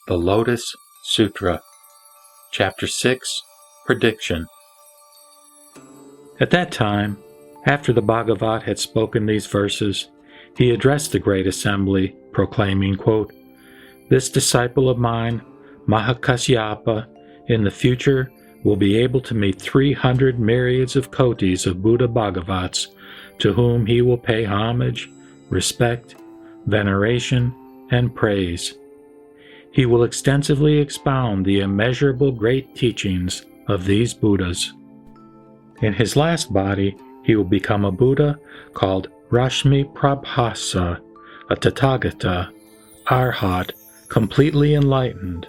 The Lotus Sutra Ch.6 Prediction. At that time, after the Bhagavat had spoken these verses, he addressed the great assembly, proclaiming, quote, "This disciple of mine, Mahakasyapa, in the future will be able to meet 300 myriads of kotis of Buddha Bhagavats, to whom he will pay homage, respect, veneration, and praise. He will extensively expound the immeasurable great teachings of these Buddhas. In his last body, he will become a Buddha called Rashmi Prabhasa, a Tathagata, Arhat, completely enlightened,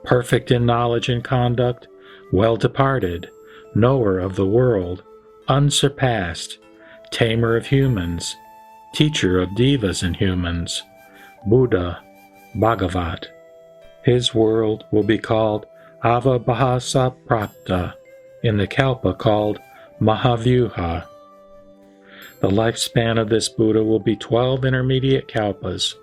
perfect in knowledge and conduct, well-departed, knower of the world, unsurpassed, tamer of humans, teacher of devas and humans, Buddha, Bhagavat. His world will be called Avabhasa Prapta, in the Kalpa called Mahavyuha. The lifespan of this Buddha will be 12 intermediate Kalpas.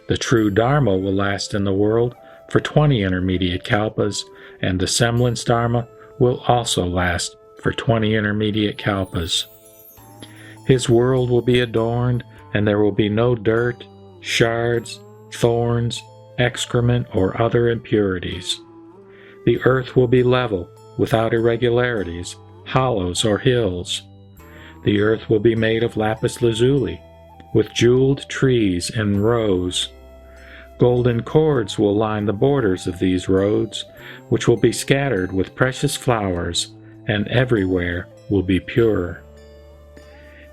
The true Dharma will last in the world for 20 intermediate Kalpas, and the semblance Dharma will also last for 20 intermediate Kalpas. His world will be adorned, and there will be no dirt, shards, thorns, excrement, or other impurities. The earth will be level, without irregularities, hollows, or hills. The earth will be made of lapis lazuli, with jeweled trees in rows. Golden cords will line the borders of these roads, which will be scattered with precious flowers, and everywhere will be pure.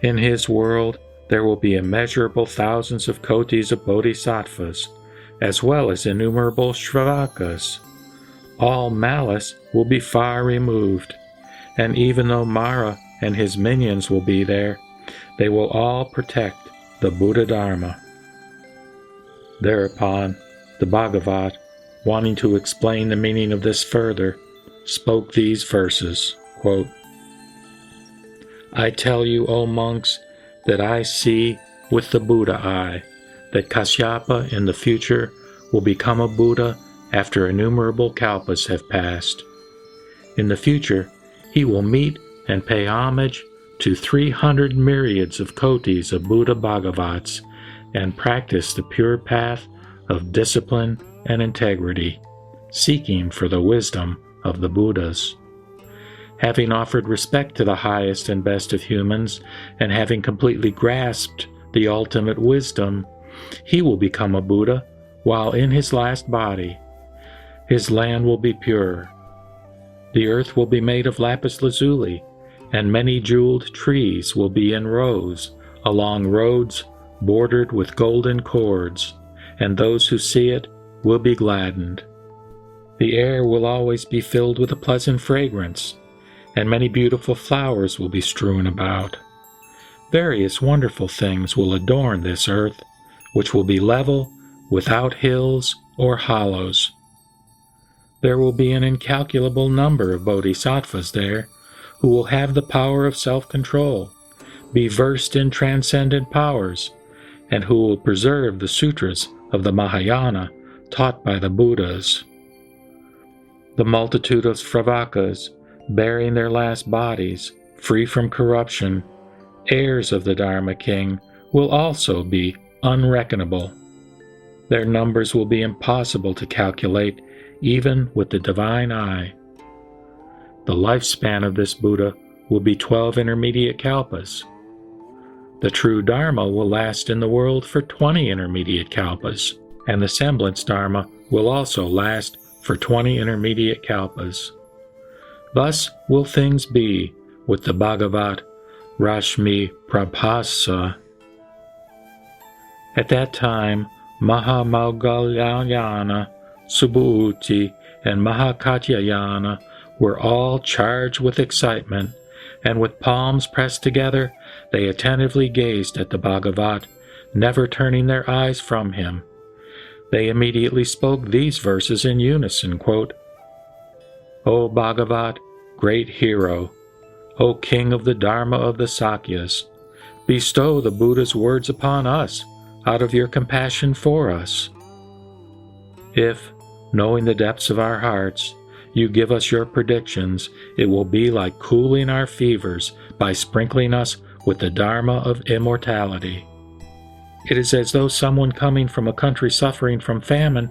In his world there will be immeasurable thousands of kotis of bodhisattvas, as well as innumerable shravakas. All malice will be far removed, and even though Mara and his minions will be there, they will all protect the Buddha Dharma." Thereupon, the Bhagavat, wanting to explain the meaning of this further, spoke these verses, quote, "I tell you, O monks, that I see with the Buddha eye that Kasyapa in the future will become a Buddha after innumerable kalpas have passed. In the future, he will meet and pay homage to 300 myriads of kotis of Buddha Bhagavats and practice the pure path of discipline and integrity, seeking for the wisdom of the Buddhas. Having offered respect to the highest and best of humans, and having completely grasped the ultimate wisdom, he will become a Buddha while in his last body. His land will be pure. The earth will be made of lapis lazuli, and many jeweled trees will be in rows along roads bordered with golden cords, and those who see it will be gladdened. The air will always be filled with a pleasant fragrance, and many beautiful flowers will be strewn about. Various wonderful things will adorn this earth, which will be level, without hills or hollows. There will be an incalculable number of bodhisattvas there, who will have the power of self-control, be versed in transcendent powers, and who will preserve the sutras of the Mahayana taught by the Buddhas. The multitude of shravakas, bearing their last bodies, free from corruption, heirs of the Dharma King, will also be unreckonable. Their numbers will be impossible to calculate even with the divine eye. The lifespan of this Buddha will be 12 intermediate kalpas. The true Dharma will last in the world for 20 intermediate kalpas, and the semblance Dharma will also last for 20 intermediate kalpas. Thus will things be with the Bhagavat Rashmi Prabhasa. At that time, Mahamaugalyayana, Subhuti, and Mahakatyayana were all charged with excitement, and with palms pressed together, they attentively gazed at the Bhagavat, never turning their eyes from him. They immediately spoke these verses in unison, quote, "O Bhagavat, great hero, O king of the Dharma of the Sakyas, bestow the Buddha's words upon us out of your compassion for us. If, knowing the depths of our hearts, you give us your predictions. It will be like cooling our fevers by sprinkling us with the Dharma of immortality. It is as though someone coming from a country suffering from famine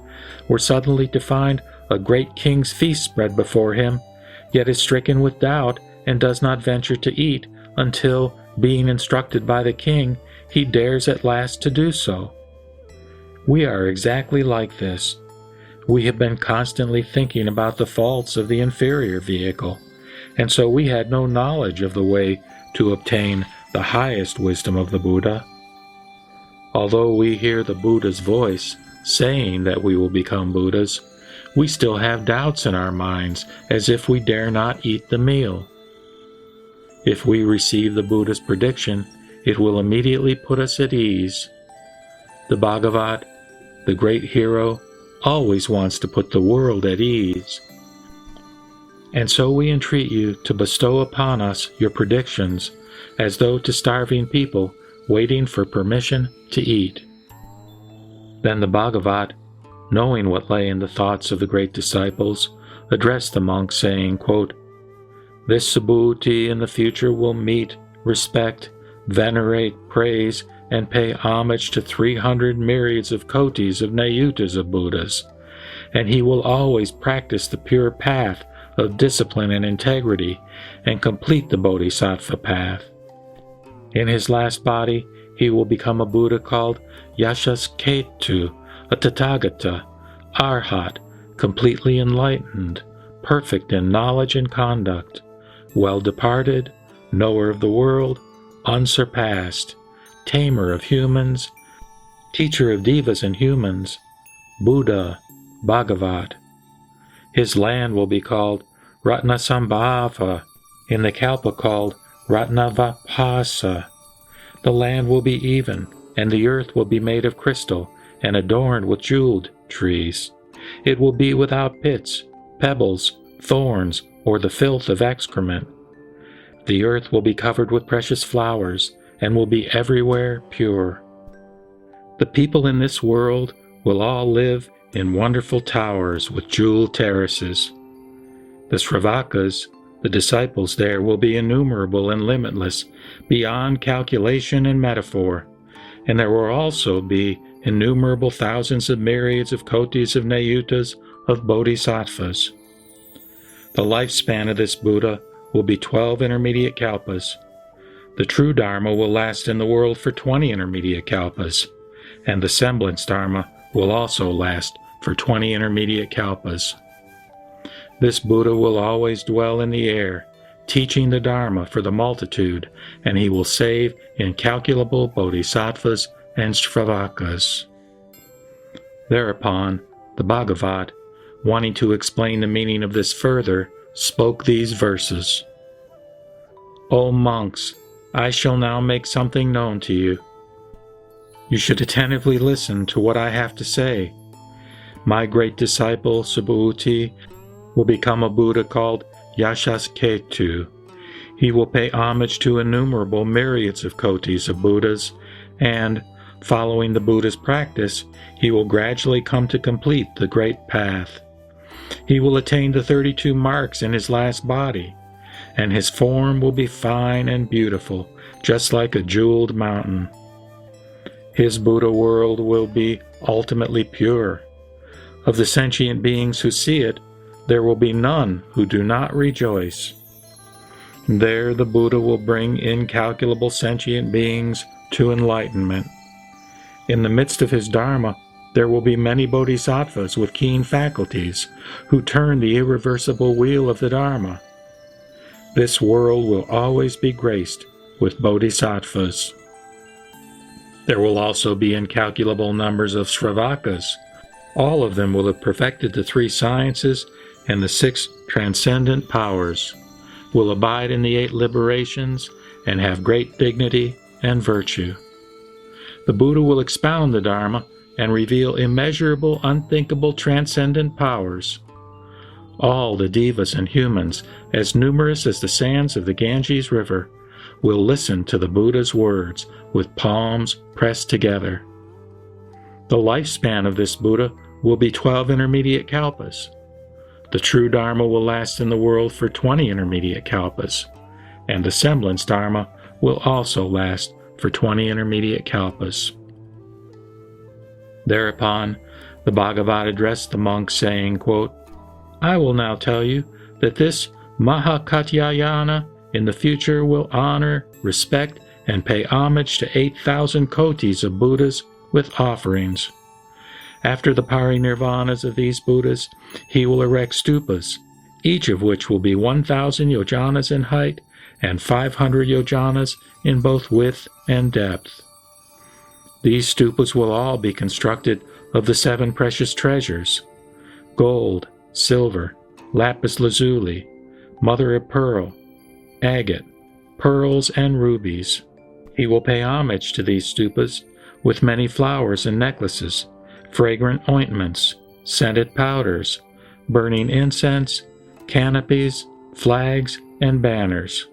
were suddenly to find a great king's feast spread before him, yet is stricken with doubt and does not venture to eat until, being instructed by the king, he dares at last to do so. We are exactly like this. We have been constantly thinking about the faults of the inferior vehicle, and so we had no knowledge of the way to obtain the highest wisdom of the Buddha. Although we hear the Buddha's voice saying that we will become Buddhas, we still have doubts in our minds as if we dare not eat the meal. If we receive the Buddha's prediction, it will immediately put us at ease. The Bhagavat, the great hero, always wants to put the world at ease. And so we entreat you to bestow upon us your predictions, as though to starving people waiting for permission to eat. Then the Bhagavat, knowing what lay in the thoughts of the great disciples, addressed the monks, saying, quote, "This Subhuti in the future will meet, respect, venerate, praise, and pay homage to 300 myriads of kotis of nayutas of Buddhas, and he will always practice the pure path of discipline and integrity, and complete the Bodhisattva path. In his last body, he will become a Buddha called Yashasketu, a Tathagata, Arhat, completely enlightened, perfect in knowledge and conduct, well departed, knower of the world, unsurpassed, tamer of humans, teacher of devas and humans, Buddha, Bhagavat. His land will be called Ratnasambhava, in the Kalpa called Ratnavapasa. The land will be even, and the earth will be made of crystal and adorned with jeweled trees. It will be without pits, pebbles, thorns, or the filth of excrement. The earth will be covered with precious flowers and will be everywhere pure. The people in this world will all live in wonderful towers with jeweled terraces. The Sravakas, the disciples there, will be innumerable and limitless, beyond calculation and metaphor, and there will also be innumerable thousands of myriads of kotis of nayutas of bodhisattvas. The lifespan of this Buddha will be 12 intermediate kalpas. The true Dharma will last in the world for 20 intermediate kalpas, and the semblance Dharma will also last for 20 intermediate kalpas. This Buddha will always dwell in the air, teaching the Dharma for the multitude, and he will save incalculable bodhisattvas and sravakas. Thereupon, the Bhagavat, wanting to explain the meaning of this further, spoke these verses. O monks, I shall now make something known to you. You should attentively listen to what I have to say. My great disciple, Subhuti, will become a Buddha called Yashasketu. He will pay homage to innumerable myriads of kotis of Buddhas, and, following the Buddha's practice, he will gradually come to complete the great path. He will attain the 32 marks in his last body, and his form will be fine and beautiful, just like a jeweled mountain. His Buddha world will be ultimately pure. Of the sentient beings who see it, there will be none who do not rejoice. There the Buddha will bring incalculable sentient beings to enlightenment. In the midst of his Dharma, there will be many bodhisattvas with keen faculties who turn the irreversible wheel of the Dharma. This world will always be graced with bodhisattvas. There will also be incalculable numbers of sravakas. All of them will have perfected the 3 sciences and the 6 transcendent powers, will abide in the 8 liberations, and have great dignity and virtue. The Buddha will expound the Dharma and reveal immeasurable, unthinkable, transcendent powers. All the devas and humans, as numerous as the sands of the Ganges River, will listen to the Buddha's words with palms pressed together. The lifespan of this Buddha will be 12 intermediate kalpas. The true Dharma will last in the world for 20 intermediate kalpas, and the semblance Dharma will also last for 20 intermediate kalpas. Thereupon, the Bhagavad addressed the monks, saying, quote, I will now tell you that this Mahakatyayana in the future will honor, respect, and pay homage to 8,000 kotis of Buddhas with offerings. After the parinirvanas of these Buddhas, he will erect stupas, each of which will be 1,000 yojanas in height and 500 yojanas in both width and depth. These stupas will all be constructed of the 7 precious treasures: gold, silver, lapis lazuli, mother of pearl, agate, pearls, and rubies. He will pay homage to these stupas with many flowers and necklaces, fragrant ointments, scented powders, burning incense, canopies, flags, and banners.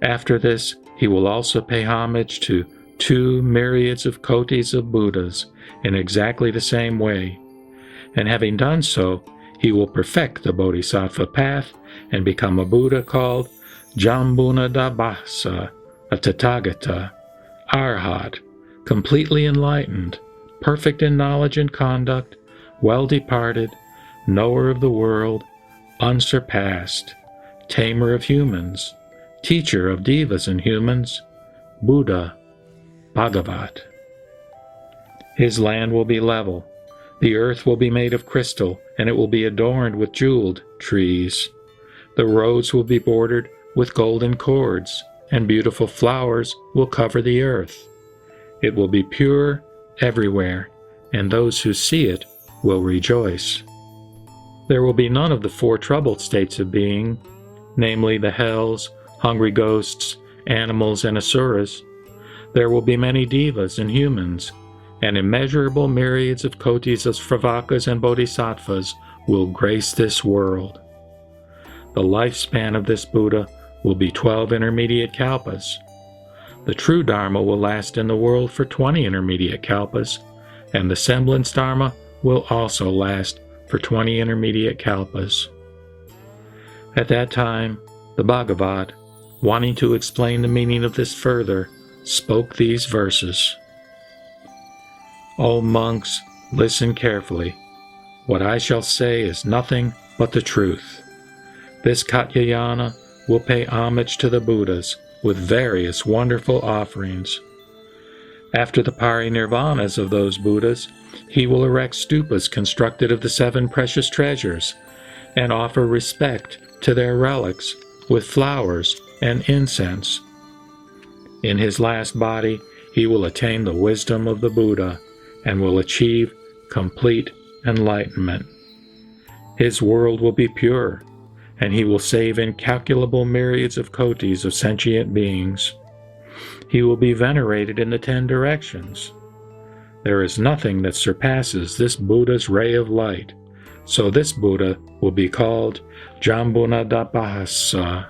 After this, he will also pay homage to 2 myriads of kotis of Buddhas in exactly the same way, and having done so, he will perfect the Bodhisattva path and become a Buddha called Jambunadabhasa, a Tathagata, Arhat, completely enlightened, perfect in knowledge and conduct, well-departed, knower of the world, unsurpassed, tamer of humans, teacher of devas and humans, Buddha, Bhagavat. His land will be level. The earth will be made of crystal, and it will be adorned with jeweled trees. The roads will be bordered with golden cords, and beautiful flowers will cover the earth. It will be pure everywhere, and those who see it will rejoice. There will be none of the 4 troubled states of being, namely the hells, hungry ghosts, animals, and asuras. There will be many devas and humans, and immeasurable myriads of kotis of sravakas and bodhisattvas will grace this world. The lifespan of this Buddha will be 12 intermediate kalpas. The true Dharma will last in the world for 20 intermediate kalpas, and the semblance Dharma will also last for 20 intermediate kalpas. At that time, the Bhagavad, wanting to explain the meaning of this further, spoke these verses. O monks, listen carefully. What I shall say is nothing but the truth. This Katyayana will pay homage to the Buddhas with various wonderful offerings. After the parinirvanas of those Buddhas, he will erect stupas constructed of the 7 precious treasures, and offer respect to their relics with flowers and incense. In his last body, he will attain the wisdom of the Buddha, and will achieve complete enlightenment. His world will be pure, and he will save incalculable myriads of kotis of sentient beings. He will be venerated in the 10 directions. There is nothing that surpasses this Buddha's ray of light, so this Buddha will be called Jambunadabhasa.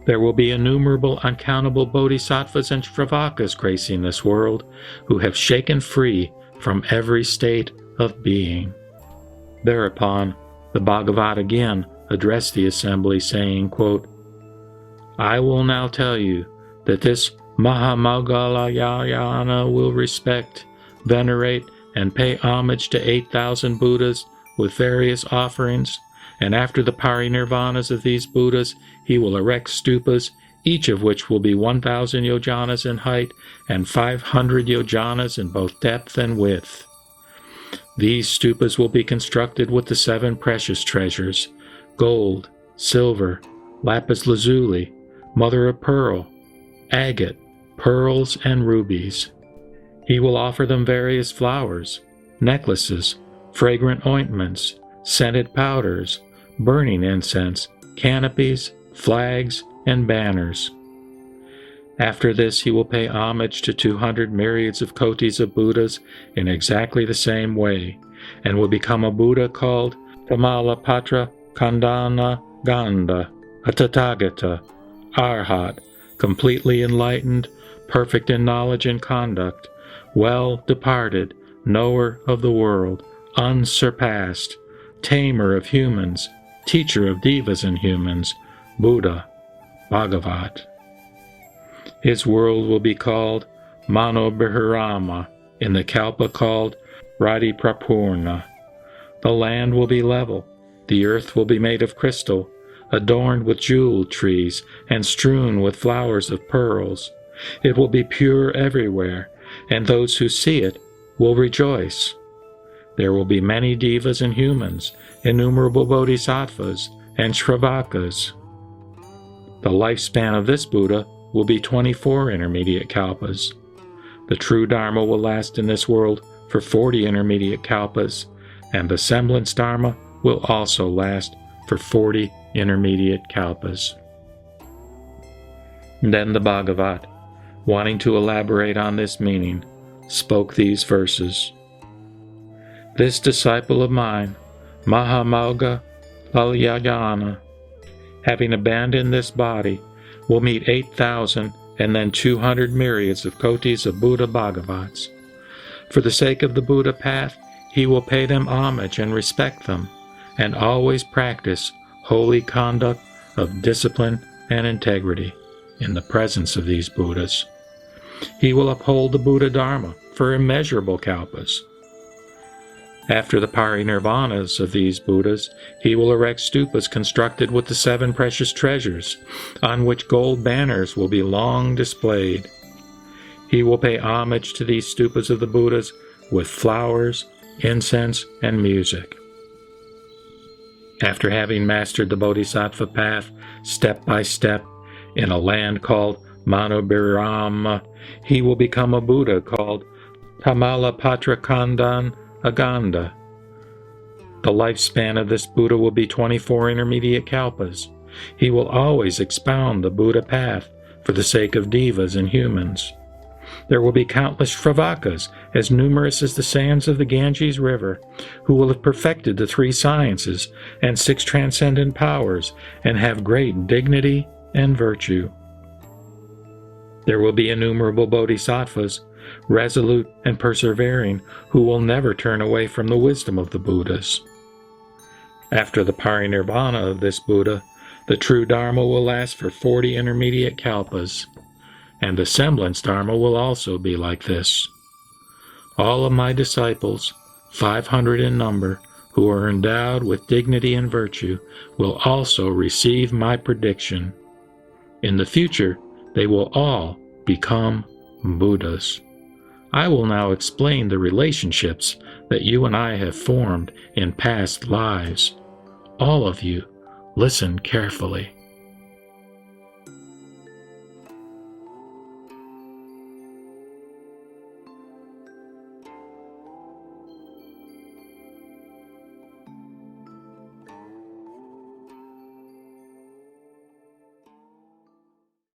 There will be innumerable, uncountable bodhisattvas and sravakas gracing this world, who have shaken free from every state of being. Thereupon, the Bhagavad again addressed the assembly, saying, quote, I will now tell you that this Mahamaugalayana will respect, venerate, and pay homage to 8,000 Buddhas with various offerings, and after the parinirvanas of these Buddhas, he will erect stupas, each of which will be 1,000 yojanas in height and 500 yojanas in both depth and width. These stupas will be constructed with the 7 precious treasures: gold, silver, lapis lazuli, mother of pearl, agate, pearls, and rubies. He will offer them various flowers, necklaces, fragrant ointments, scented powders, burning incense, canopies, flags, and banners. After this, he will pay homage to 200 myriads of kotis of Buddhas in exactly the same way, and will become a Buddha called Tamalapatra Khandana Ganda, a Tathagata, Arhat, completely enlightened, perfect in knowledge and conduct, well departed, knower of the world, unsurpassed, tamer of humans, teacher of devas and humans, Buddha, Bhagavat. His world will be called Manobhirama, in the Kalpa called Radi Prapurna. The land will be level, the earth will be made of crystal, adorned with jeweled trees and strewn with flowers of pearls. It will be pure everywhere, and those who see it will rejoice. There will be many devas and humans, innumerable bodhisattvas and shravakas. The lifespan of this Buddha will be 24 intermediate kalpas. The true Dharma will last in this world for 40 intermediate kalpas, and the semblance Dharma will also last for 40 intermediate kalpas. Then the Bhagavat, wanting to elaborate on this meaning, spoke these verses. This disciple of mine, Mahamogga Lalyagana, having abandoned this body, will meet 8,000 and then 200 myriads of kotis of Buddha Bhagavats. For the sake of the Buddha path, he will pay them homage and respect them, and always practice holy conduct of discipline and integrity in the presence of these Buddhas. He will uphold the Buddha Dharma for immeasurable kalpas. After the parinirvanas of these Buddhas, he will erect stupas constructed with the 7 precious treasures, on which gold banners will be long displayed. He will pay homage to these stupas of the Buddhas with flowers, incense, and music. After having mastered the Bodhisattva path step by step in a land called Manobhirama, he will become a Buddha called Tamalapatra Aganda. The lifespan of this Buddha will be 24 intermediate kalpas. He will always expound the Buddha path for the sake of devas and humans. There will be countless shravakas, as numerous as the sands of the Ganges River, who will have perfected the 3 sciences and 6 transcendent powers, and have great dignity and virtue. There will be innumerable bodhisattvas, resolute and persevering, who will never turn away from the wisdom of the Buddhas. After the parinirvana of this Buddha, the true Dharma will last for 40 intermediate kalpas, and the semblance Dharma will also be like this. All of my disciples, 500 in number, who are endowed with dignity and virtue, will also receive my prediction. In the future, they will all become Buddhas. I will now explain the relationships that you and I have formed in past lives. All of you, listen carefully.